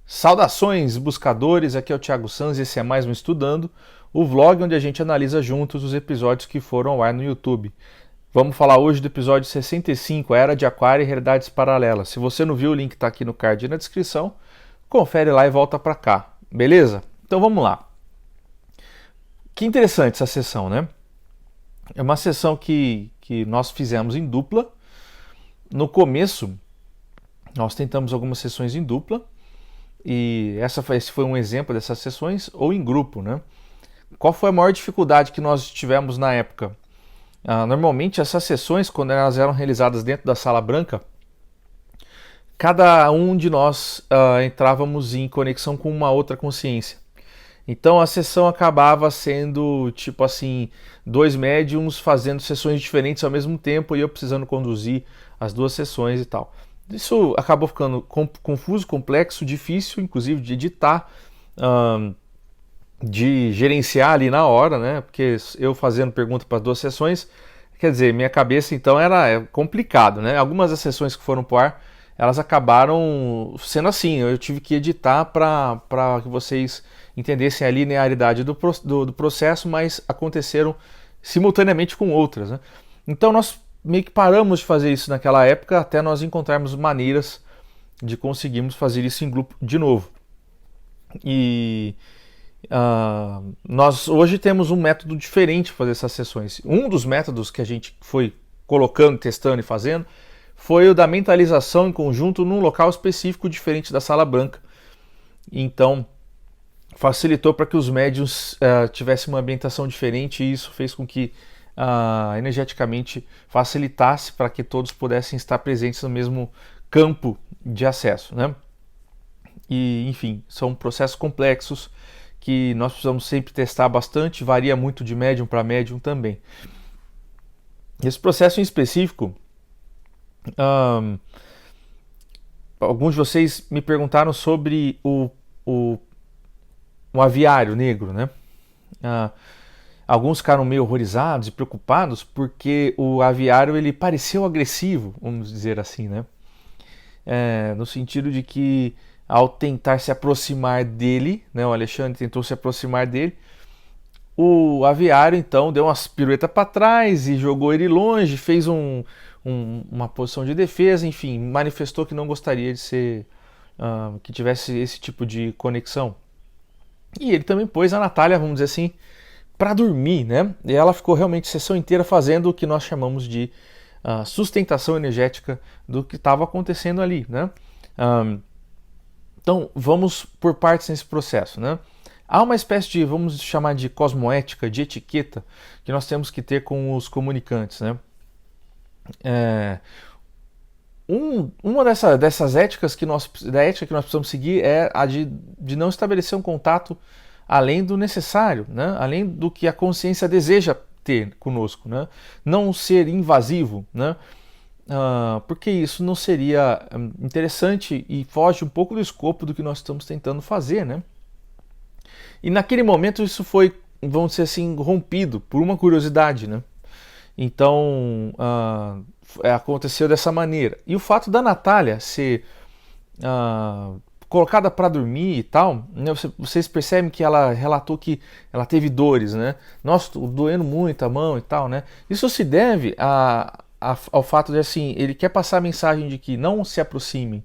Saudações, buscadores! Aqui é o Thiago Sanz e esse é mais um Estudando, o vlog onde a gente analisa juntos os episódios que foram ao ar no YouTube. Vamos falar hoje do episódio 65, a Era de Aquário e Realidades Paralelas. Se você não viu, o link está aqui no card e na descrição. Confere lá e volta para cá, beleza? Então vamos lá. Que interessante essa sessão, né? É uma sessão que nós fizemos em dupla. No começo, nós tentamos algumas sessões em dupla. E esse foi um exemplo dessas sessões, ou em grupo, né? Qual foi a maior dificuldade que nós tivemos na época? Normalmente essas sessões, quando elas eram realizadas dentro da sala branca, cada um de nós entrávamos em conexão com uma outra consciência. Então a sessão acabava sendo tipo assim, dois médiums fazendo sessões diferentes ao mesmo tempo e eu precisando conduzir as duas sessões e tal. Isso acabou ficando confuso, complexo, difícil, inclusive de editar, de gerenciar ali na hora, né? Porque eu fazendo pergunta para as duas sessões, quer dizer, minha cabeça então era complicado, né? Algumas das sessões que foram pro ar, elas acabaram sendo assim, eu tive que editar para que vocês entendessem a linearidade do processo, mas aconteceram simultaneamente com outras, né? Então nós meio que paramos de fazer isso naquela época até nós encontrarmos maneiras de conseguirmos fazer isso em grupo de novo. E nós hoje temos um método diferente para fazer essas sessões. Um dos métodos que a gente foi colocando, testando e fazendo foi o da mentalização em conjunto num local específico diferente da sala branca. Então facilitou para que os médiuns tivessem uma ambientação diferente e isso fez com que energeticamente facilitasse para que todos pudessem estar presentes no mesmo campo de acesso, né? E, enfim, são processos complexos que nós precisamos sempre testar bastante, varia muito de médium para médium também. Esse processo em específico, alguns de vocês me perguntaram sobre o aviário negro, né? Alguns ficaram meio horrorizados e preocupados porque o aviário ele pareceu agressivo, vamos dizer assim, né? No sentido de que ao tentar se aproximar dele, né, o Alexandre tentou se aproximar dele, o aviário então deu umas piruetas para trás e jogou ele longe, fez uma posição de defesa, enfim, manifestou que não gostaria de ser, que tivesse esse tipo de conexão. E ele também pôs a Natália, vamos dizer assim, para dormir, né? E ela ficou realmente a sessão inteira fazendo o que nós chamamos de sustentação energética do que estava acontecendo ali, né? Então vamos por partes nesse processo, né? Há uma espécie de, vamos chamar de cosmoética, de etiqueta que nós temos que ter com os comunicantes, né? Uma dessas éticas da ética que nós precisamos seguir é a de não estabelecer um contato além do necessário, né? Além do que a consciência deseja ter conosco, né? Não ser invasivo, né? Porque isso não seria interessante e foge um pouco do escopo do que nós estamos tentando fazer, né? E naquele momento isso foi, vamos dizer assim, rompido por uma curiosidade, né? Então aconteceu dessa maneira. E o fato da Natália ser colocada para dormir e tal, né, vocês percebem que ela relatou que ela teve dores, né? Nossa, doendo muito a mão e tal, né? Isso se deve ao fato de, assim, ele quer passar a mensagem de que não se aproximem,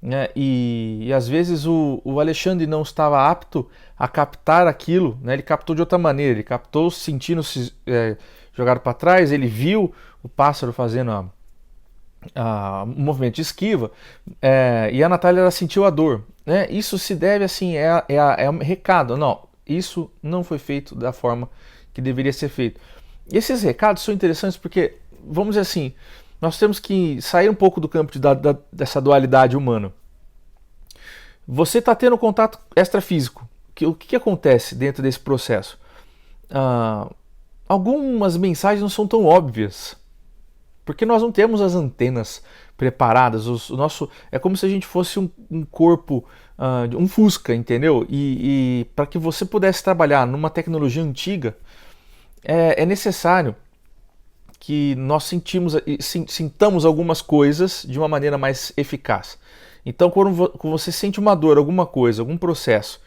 né? E às vezes o Alexandre não estava apto a captar aquilo, né? Ele captou de outra maneira, ele captou sentindo-se jogado para trás, ele viu o pássaro fazendo um movimento de esquiva, e a Natália ela sentiu a dor, né? Isso se deve, assim, é um recado, não, isso não foi feito da forma que deveria ser feito. E esses recados são interessantes porque, vamos dizer assim, nós temos que sair um pouco do campo dessa dualidade humana. Você está tendo contato extrafísico, o que acontece dentro desse processo? Algumas mensagens não são tão óbvias, porque nós não temos as antenas preparadas. O nosso é como se a gente fosse um corpo, um Fusca, entendeu? E para que você pudesse trabalhar numa tecnologia antiga, é necessário que nós sintamos algumas coisas de uma maneira mais eficaz. Então, quando você sente uma dor, alguma coisa, algum processo,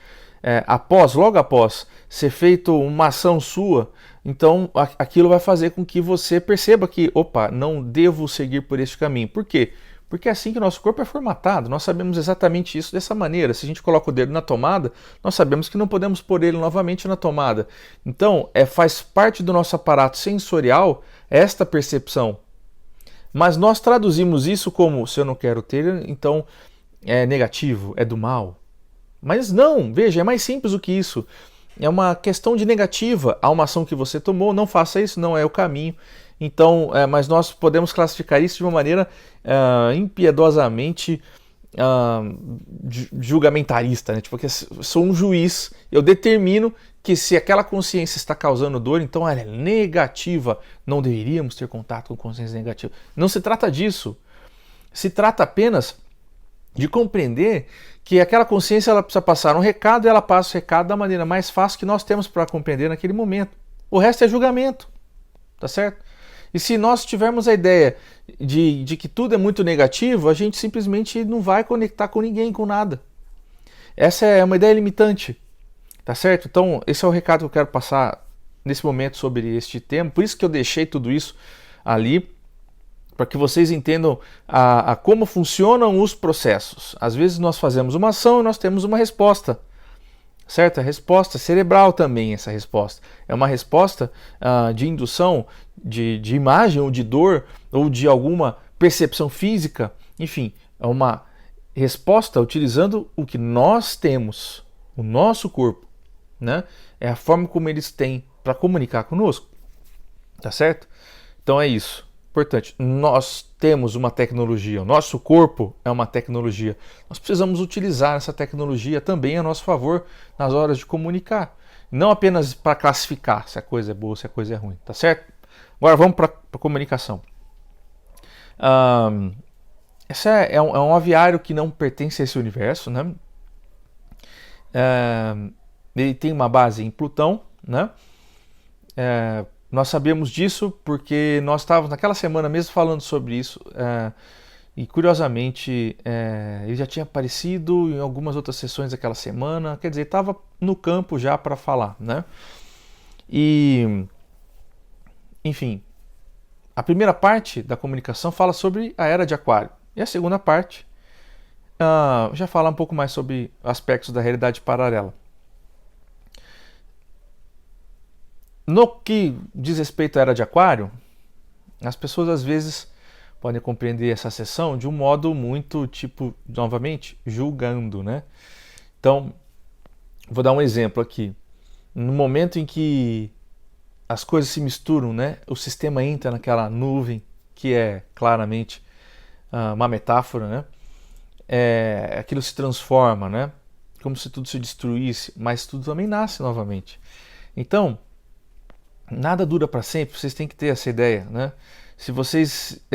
logo após ser feito uma ação sua, então aquilo vai fazer com que você perceba que, opa, não devo seguir por este caminho. Por quê? Porque é assim que o nosso corpo é formatado, nós sabemos exatamente isso dessa maneira. Se a gente coloca o dedo na tomada, nós sabemos que não podemos pôr ele novamente na tomada. Então, faz parte do nosso aparato sensorial esta percepção. Mas nós traduzimos isso como, se eu não quero ter, então é negativo, é do mal. Mas não, veja, é mais simples do que isso. É uma questão de negativa a uma ação que você tomou, não faça isso, não é o caminho. Então, mas nós podemos classificar isso de uma maneira impiedosamente julgamentarista, né? Tipo, que eu sou um juiz, eu determino que se aquela consciência está causando dor, então ela é negativa, não deveríamos ter contato com consciência negativa. Não se trata disso. Se trata apenas de compreender que aquela consciência ela precisa passar um recado e ela passa o recado da maneira mais fácil que nós temos para compreender naquele momento. O resto é julgamento, tá certo? E se nós tivermos a ideia de que tudo é muito negativo, a gente simplesmente não vai conectar com ninguém, com nada. Essa é uma ideia limitante, tá certo? Então, esse é o recado que eu quero passar nesse momento sobre este tema. Por isso que eu deixei tudo isso ali, para que vocês entendam como funcionam os processos. Às vezes nós fazemos uma ação e nós temos uma resposta, certo? A resposta cerebral também, essa resposta. É uma resposta de indução, de imagem ou de dor, ou de alguma percepção física. Enfim, é uma resposta utilizando o que nós temos, o nosso corpo, né? É a forma como eles têm para comunicar conosco, tá certo? Então é isso. Importante, nós temos uma tecnologia, o nosso corpo é uma tecnologia. Nós precisamos utilizar essa tecnologia também a nosso favor nas horas de comunicar. Não apenas para classificar se a coisa é boa ou se a coisa é ruim, tá certo? Agora vamos para a comunicação. Esse é um aviário que não pertence a esse universo, né? Ele tem uma base em Plutão, né? Nós sabemos disso porque nós estávamos naquela semana mesmo falando sobre isso e curiosamente ele já tinha aparecido em algumas outras sessões daquela semana, quer dizer, estava no campo já para falar, né? E, enfim, a primeira parte da comunicação fala sobre a Era de Aquário e a segunda parte já fala um pouco mais sobre aspectos da realidade paralela. No que diz respeito à Era de Aquário, as pessoas às vezes podem compreender essa sessão de um modo muito, novamente, julgando, né? Então, vou dar um exemplo aqui. No momento em que as coisas se misturam, né? O sistema entra naquela nuvem, que é claramente uma metáfora, né? Aquilo se transforma, né? Como se tudo se destruísse, mas tudo também nasce novamente. Então, nada dura para sempre, vocês têm que ter essa ideia, né? Se vocês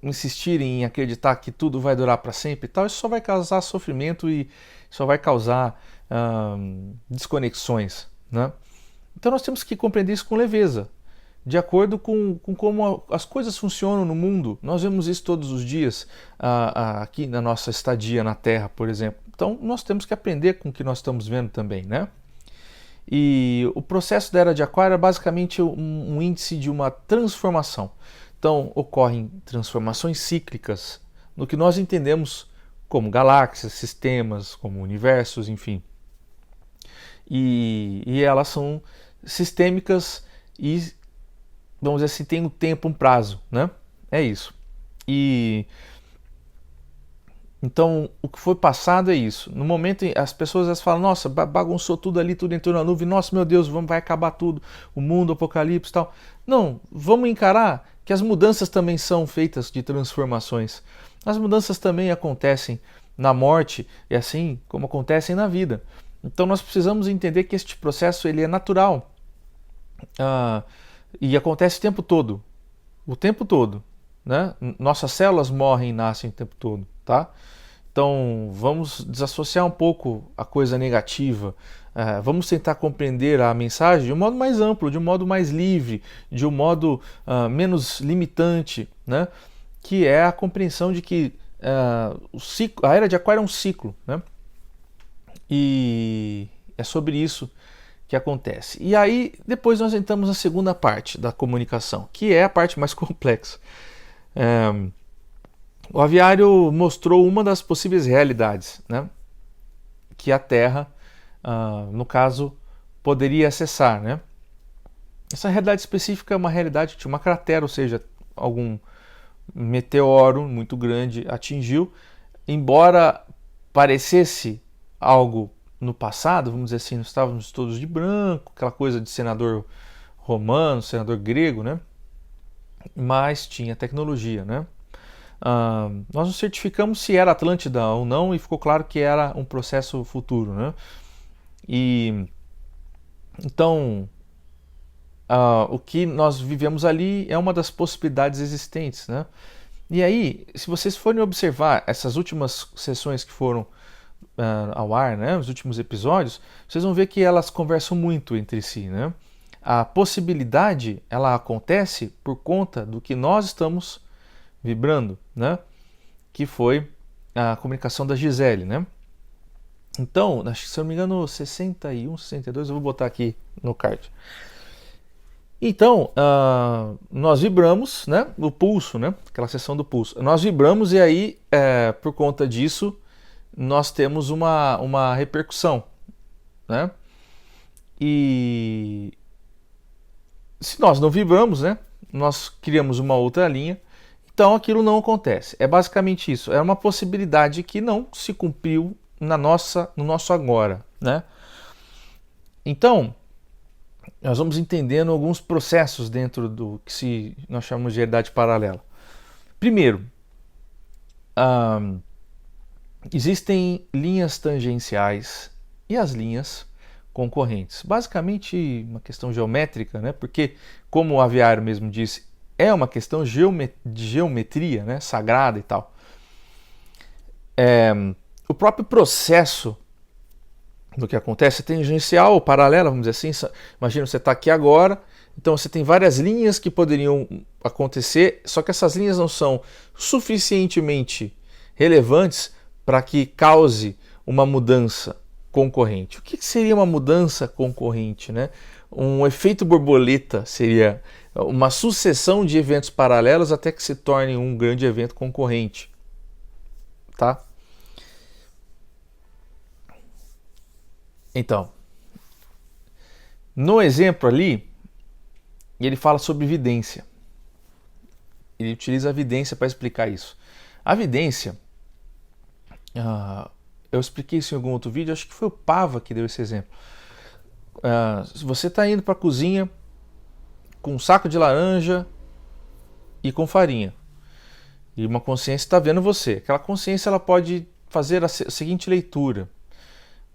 insistirem em acreditar que tudo vai durar para sempre e tal, isso só vai causar sofrimento e só vai causar desconexões, né? Então nós temos que compreender isso com leveza, de acordo com como as coisas funcionam no mundo. Nós vemos isso todos os dias aqui na nossa estadia na Terra, por exemplo. Então nós temos que aprender com o que nós estamos vendo também, né? E o processo da Era de Aquário é basicamente um índice de uma transformação. Então, ocorrem transformações cíclicas no que nós entendemos como galáxias, sistemas, como universos, enfim. E elas são sistêmicas e, vamos dizer assim, tem um tempo, um prazo, né? É isso. Então, o que foi passado é isso. No momento em as pessoas falam, nossa, bagunçou tudo ali, tudo entrou na nuvem, nossa, meu Deus, vai acabar tudo, o mundo, o apocalipse e tal. Não, vamos encarar que as mudanças também são feitas de transformações. As mudanças também acontecem na morte e assim como acontecem na vida. Então, nós precisamos entender que este processo ele é natural e acontece o tempo todo, né? Nossas células morrem e nascem o tempo todo, tá? Então vamos desassociar um pouco a coisa negativa, vamos tentar compreender a mensagem de um modo mais amplo, de um modo mais livre, de um modo menos limitante, né? Que é a compreensão de que a era de Aquário é um ciclo, né? E é sobre isso que acontece. E aí, depois nós entramos na segunda parte da comunicação, que é a parte mais complexa. O aviário mostrou uma das possíveis realidades, né? Que a Terra, no caso, poderia acessar, né? Essa realidade específica é uma realidade que tinha uma cratera, ou seja, algum meteoro muito grande atingiu, embora parecesse algo no passado, vamos dizer assim, nós estávamos todos de branco, aquela coisa de senador romano, senador grego, né? Mas tinha tecnologia, né? Nós nos certificamos se era Atlântida ou não e ficou claro que era um processo futuro, né? E então o que nós vivemos ali é uma das possibilidades existentes, né? E aí, se vocês forem observar essas últimas sessões que foram ao ar, né, os últimos episódios, vocês vão ver que elas conversam muito entre si, né? A possibilidade, ela acontece por conta do que nós estamos vibrando, né? Que foi a comunicação da Gisele, né? Então, se eu não me engano, 61, 62, eu vou botar aqui no card. Então, nós vibramos, né? O pulso, né? Aquela sessão do pulso. Nós vibramos e aí, por conta disso, nós temos uma repercussão, né? E se nós não vibramos, né? Nós criamos uma outra linha, então aquilo não acontece. É basicamente isso. É uma possibilidade que não se cumpriu no nosso agora, né? Então, nós vamos entendendo alguns processos dentro do que nós chamamos de realidade paralela. Primeiro, existem linhas tangenciais e as linhas concorrentes. Basicamente uma questão geométrica, né? Porque, como o aviário mesmo disse, é uma questão de geometria, né? Sagrada e tal. O próprio processo do que acontece é tangencial ou paralela, vamos dizer assim. Imagina, você está aqui agora, então você tem várias linhas que poderiam acontecer, só que essas linhas não são suficientemente relevantes para que cause uma mudança concorrente. O que seria uma mudança concorrente, né? Um efeito borboleta seria uma sucessão de eventos paralelos até que se torne um grande evento concorrente, tá? Então, no exemplo ali, ele fala sobre vidência. Ele utiliza a vidência para explicar isso. A vidência, eu expliquei isso em algum outro vídeo, acho que foi o Pava que deu esse exemplo. Se você está indo para a cozinha com um saco de laranja e com farinha, e uma consciência está vendo você, aquela consciência ela pode fazer a seguinte leitura.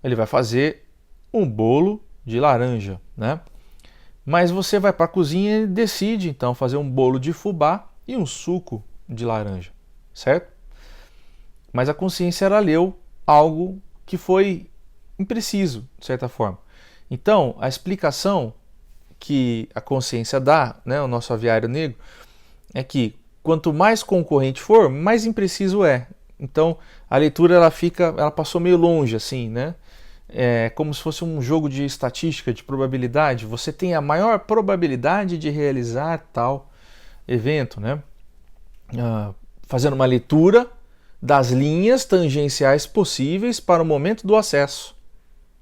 Ele vai fazer um bolo de laranja, né? Mas você vai para a cozinha e decide então fazer um bolo de fubá e um suco de laranja, certo? Mas a consciência ela leu algo que foi impreciso, de certa forma. Então, a explicação que a consciência dá, né, o nosso aviário negro, é que quanto mais concorrente for, mais impreciso é. Então, a leitura ela passou meio longe assim, né? É como se fosse um jogo de estatística, de probabilidade. Você tem a maior probabilidade de realizar tal evento, né? Fazendo uma leitura das linhas tangenciais possíveis para o momento do acesso.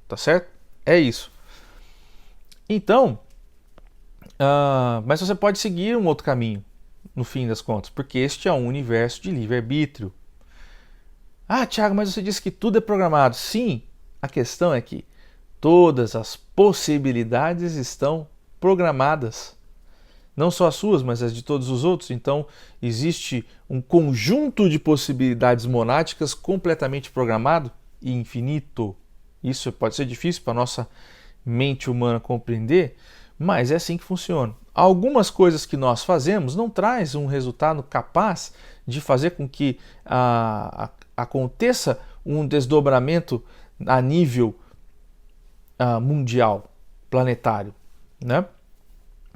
Tá certo? É isso. Então, mas você pode seguir um outro caminho, no fim das contas, porque este é um universo de livre-arbítrio. Thiago, mas você disse que tudo é programado. Sim, a questão é que todas as possibilidades estão programadas. Não só as suas, mas as de todos os outros. Então, existe um conjunto de possibilidades monáticas completamente programado e infinito. Isso pode ser difícil para a nossa mente humana compreender, mas é assim que funciona. Algumas coisas que nós fazemos não traz um resultado capaz de fazer com que aconteça um desdobramento a nível mundial, planetário, né?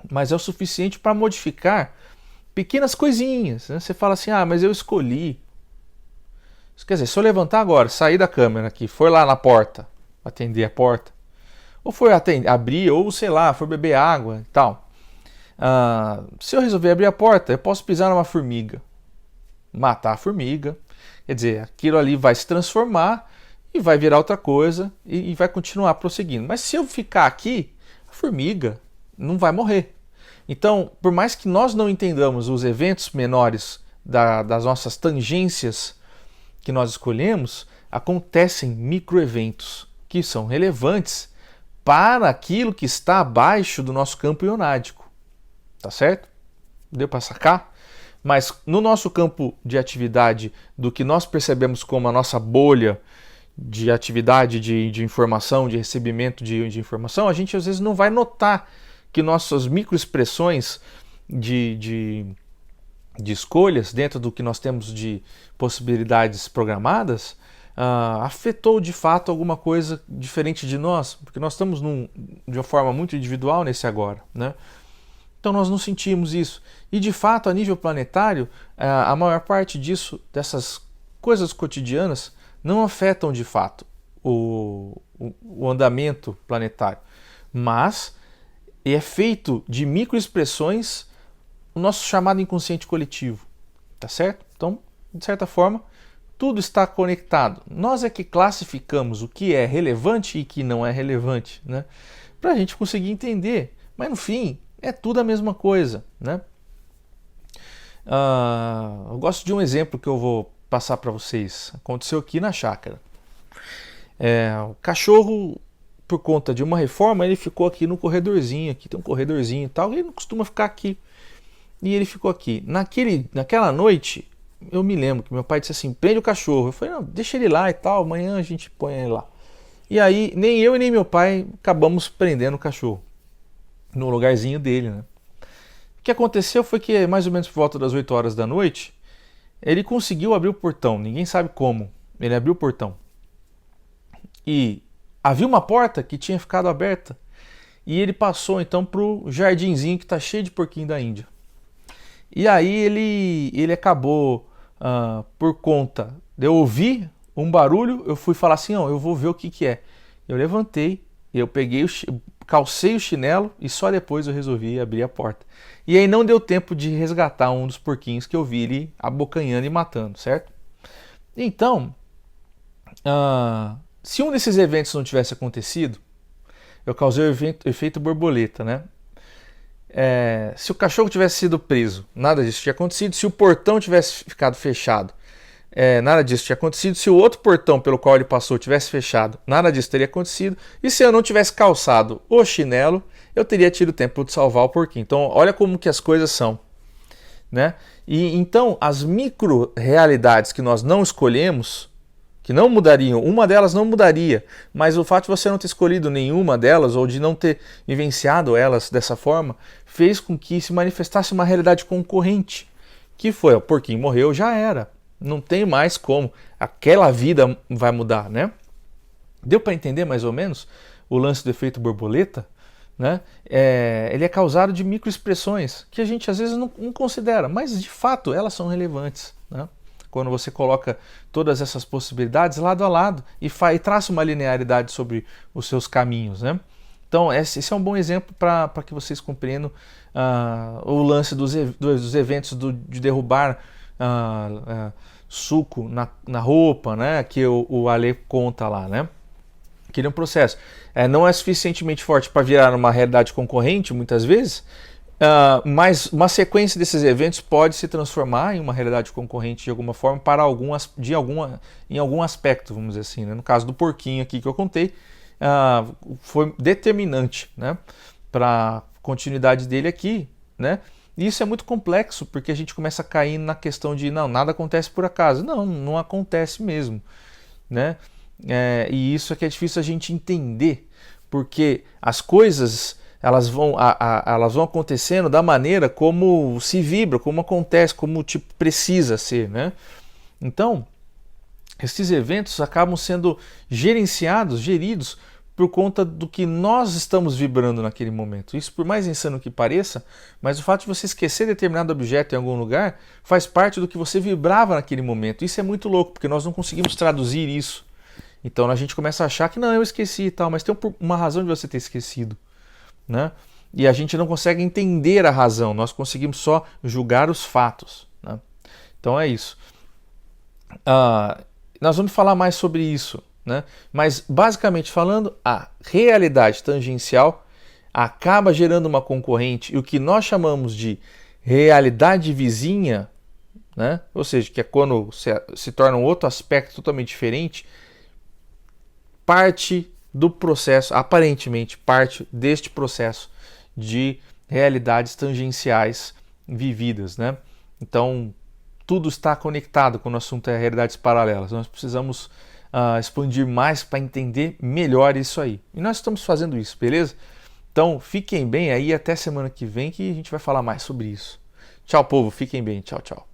Mas é o suficiente para modificar pequenas coisinhas, né? Você fala assim, mas eu escolhi Quer dizer, se eu levantar agora, sair da câmera aqui, for lá na porta, atender a porta, ou for abrir, ou sei lá, for beber água e tal. Se eu resolver abrir a porta, eu posso pisar numa formiga, matar a formiga. Quer dizer, aquilo ali vai se transformar e vai virar outra coisa e vai continuar prosseguindo. Mas se eu ficar aqui, a formiga não vai morrer. Então, por mais que nós não entendamos os eventos menores das nossas tangências que nós escolhemos, acontecem microeventos que são relevantes para aquilo que está abaixo do nosso campo ionádico. Tá certo? Deu para sacar? Mas no nosso campo de atividade, do que nós percebemos como a nossa bolha de atividade de informação, de recebimento de informação, a gente às vezes não vai notar que nossas microexpressões de escolhas dentro do que nós temos de possibilidades programadas afetou de fato alguma coisa diferente de nós, porque nós estamos de uma forma muito individual nesse agora, né? Então nós não sentimos isso. E de fato, a nível planetário, a maior parte dessas coisas cotidianas, não afetam de fato o andamento planetário. Mas é feito de microexpressões o nosso chamado inconsciente coletivo. Tá certo? Então, de certa forma, tudo está conectado. Nós é que classificamos o que é relevante e o que não é relevante, né? Para a gente conseguir entender. Mas no fim, é tudo a mesma coisa, né? Eu gosto de um exemplo que eu vou passar para vocês. Aconteceu aqui na chácara. O cachorro, por conta de uma reforma, ele ficou aqui no corredorzinho. Aqui tem um corredorzinho e tal. Ele não costuma ficar aqui. E ele ficou aqui. Naquela noite, eu me lembro que meu pai disse assim: prende o cachorro. Eu falei: não, deixa ele lá e tal. Amanhã a gente põe ele lá. E aí, nem eu e nem meu pai acabamos prendendo o cachorro no lugarzinho dele, né? O que aconteceu foi que, mais ou menos por volta das 8 horas da noite, ele conseguiu abrir o portão. Ninguém sabe como. Ele abriu o portão. E havia uma porta que tinha ficado aberta. E ele passou então pro jardinzinho que está cheio de porquinho da Índia. E aí ele acabou, por conta de eu ouvir um barulho, eu fui falar assim: eu vou ver o que é. Eu levantei, eu peguei calcei o chinelo e só depois eu resolvi abrir a porta. E aí não deu tempo de resgatar um dos porquinhos que eu vi ele abocanhando e matando, certo? Então, se um desses eventos não tivesse acontecido, eu causei o efeito borboleta, né? Se o cachorro tivesse sido preso, nada disso tinha acontecido. Se o portão tivesse ficado fechado, nada disso tinha acontecido. Se o outro portão pelo qual ele passou tivesse fechado, nada disso teria acontecido. E se eu não tivesse calçado o chinelo, eu teria tido tempo de salvar o porquinho. Então, olha como que as coisas são, né? E então, as micro-realidades que nós não escolhemos, que não mudariam, uma delas não mudaria, mas o fato de você não ter escolhido nenhuma delas ou de não ter vivenciado elas dessa forma, fez com que se manifestasse uma realidade concorrente, que foi: o porquinho morreu, já era. Não tem mais como. Aquela vida vai mudar, né? Deu para entender mais ou menos o lance do efeito borboleta? Né? Ele é causado de microexpressões que a gente às vezes não considera, mas de fato elas são relevantes, né? Quando você coloca todas essas possibilidades lado a lado e traça uma linearidade sobre os seus caminhos, né? Então esse é um bom exemplo para que vocês compreendam o lance dos eventos de derrubar suco na roupa, né? Que o Ale conta lá, né? Que é um processo. Não é suficientemente forte para virar uma realidade concorrente, muitas vezes, mas uma sequência desses eventos pode se transformar em uma realidade concorrente de alguma forma em algum aspecto, vamos dizer assim, né? No caso do porquinho aqui que eu contei, foi determinante, né, para a continuidade dele aqui, né? E isso é muito complexo, porque a gente começa a cair na questão de nada acontece por acaso. Não acontece mesmo, né? E isso é que é difícil a gente entender, porque as coisas elas vão acontecendo da maneira como se vibra, como acontece, como tipo precisa ser, né? Então, esses eventos acabam sendo geridos por conta do que nós estamos vibrando naquele momento. Isso, por mais insano que pareça, mas o fato de você esquecer determinado objeto em algum lugar faz parte do que você vibrava naquele momento. Isso é muito louco, porque nós não conseguimos traduzir isso. Então a gente começa a achar que não, eu esqueci e tal, mas tem uma razão de você ter esquecido, né? E a gente não consegue entender a razão, nós conseguimos só julgar os fatos, né? Então é isso. Nós vamos falar mais sobre isso, né? Mas basicamente falando, a realidade tangencial acaba gerando uma concorrente, e o que nós chamamos de realidade vizinha, né? Ou seja, que é quando se torna um outro aspecto totalmente diferente, parte do processo, aparentemente parte deste processo de realidades tangenciais vividas, né? Então, tudo está conectado quando o assunto é realidades paralelas. Nós precisamos expandir mais para entender melhor isso aí. E nós estamos fazendo isso, beleza? Então, fiquem bem aí, até semana que vem que a gente vai falar mais sobre isso. Tchau, povo, fiquem bem, tchau, tchau.